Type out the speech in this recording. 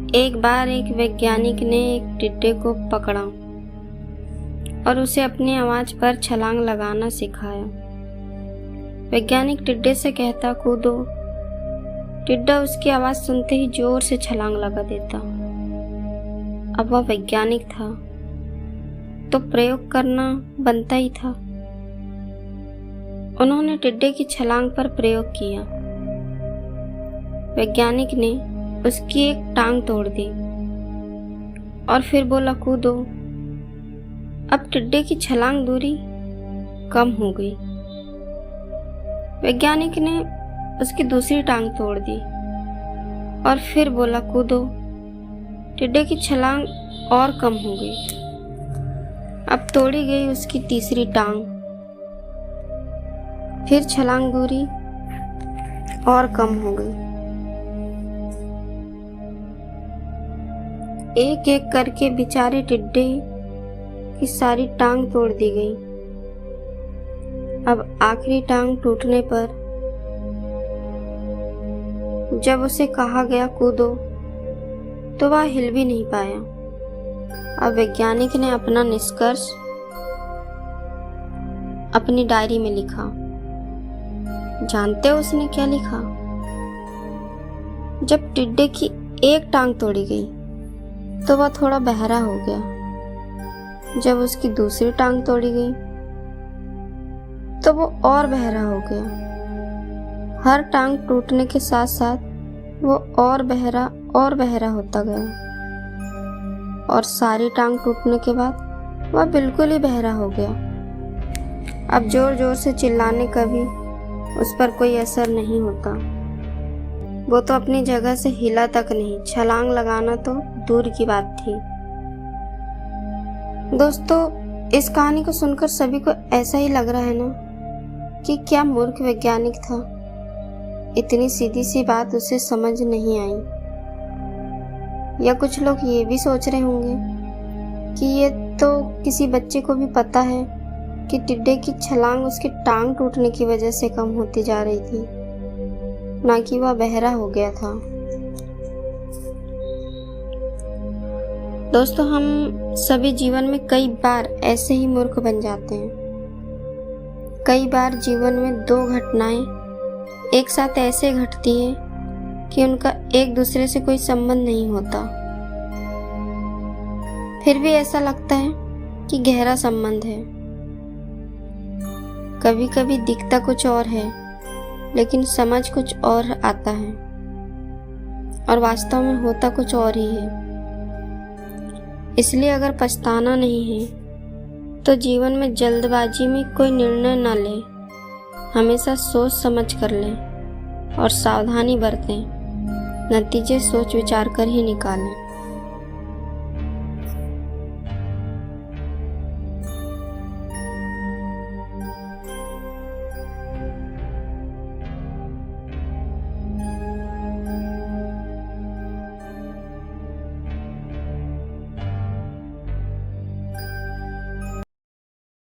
एक बार एक वैज्ञानिक ने एक टिड्डे को पकड़ा और उसे अपनी आवाज पर छलांग लगाना सिखाया। वैज्ञानिक टिड्डे से कहता, कूदो। टिड्डा उसकी आवाज सुनते ही जोर से छलांग लगा देता। अब वह वैज्ञानिक था तो प्रयोग करना बनता ही था। उन्होंने टिड्डे की छलांग पर प्रयोग किया। वैज्ञानिक ने उसकी एक टांग तोड़ दी और फिर बोला, कूदो। अब टिड्डे की छलांग दूरी कम हो गई। वैज्ञानिक ने उसकी दूसरी टांग तोड़ दी और फिर बोला, कूदो। टिड्डे की छलांग और कम हो गई। अब तोड़ी गई उसकी तीसरी टांग, फिर छलांग दूरी और कम हो गई। एक एक करके बेचारे टिड्डे की सारी टांग तोड़ दी गई। अब आखिरी टांग टूटने पर जब उसे कहा गया कूदो तो वह हिल भी नहीं पाया। अब वैज्ञानिक ने अपना निष्कर्ष अपनी डायरी में लिखा। जानते हो उसने क्या लिखा? जब टिड्डे की एक टांग तोड़ी गई तो वह थोड़ा बहरा हो गया। जब उसकी दूसरी टांग तोड़ी गई तो वो और बहरा हो गया। हर टांग टूटने के साथ साथ वो और बहरा होता गया और सारी टांग टूटने के बाद वह बिल्कुल ही बहरा हो गया। अब जोर जोर से चिल्लाने का भी उस पर कोई असर नहीं होता। वो तो अपनी जगह से हिला तक नहीं, छलांग लगाना तो दूर की बात थी। दोस्तों, इस कहानी को सुनकर सभी को ऐसा ही लग रहा है ना कि क्या मूर्ख वैज्ञानिक था। इतनी सीधी सी बात उसे समझ नहीं आई। या कुछ लोग ये भी सोच रहे होंगे कि ये तो किसी बच्चे को भी पता है कि टिड्डे की छलांग उसकी टांग टूटने की वजह से कम होती जा रही थी, ना कि वह बहरा हो गया था। दोस्तों, हम सभी जीवन में कई बार ऐसे ही मूर्ख बन जाते हैं। कई बार जीवन में दो घटनाएं एक साथ ऐसे घटती हैं कि उनका एक दूसरे से कोई संबंध नहीं होता, फिर भी ऐसा लगता है कि गहरा संबंध है। कभी कभी दिखता कुछ और है लेकिन समझ कुछ और आता है और वास्तव में होता कुछ और ही है। इसलिए अगर पछताना नहीं है तो जीवन में जल्दबाजी में कोई निर्णय न ले, हमेशा सोच समझ कर लें और सावधानी बरतें। नतीजे सोच विचार कर ही निकालें।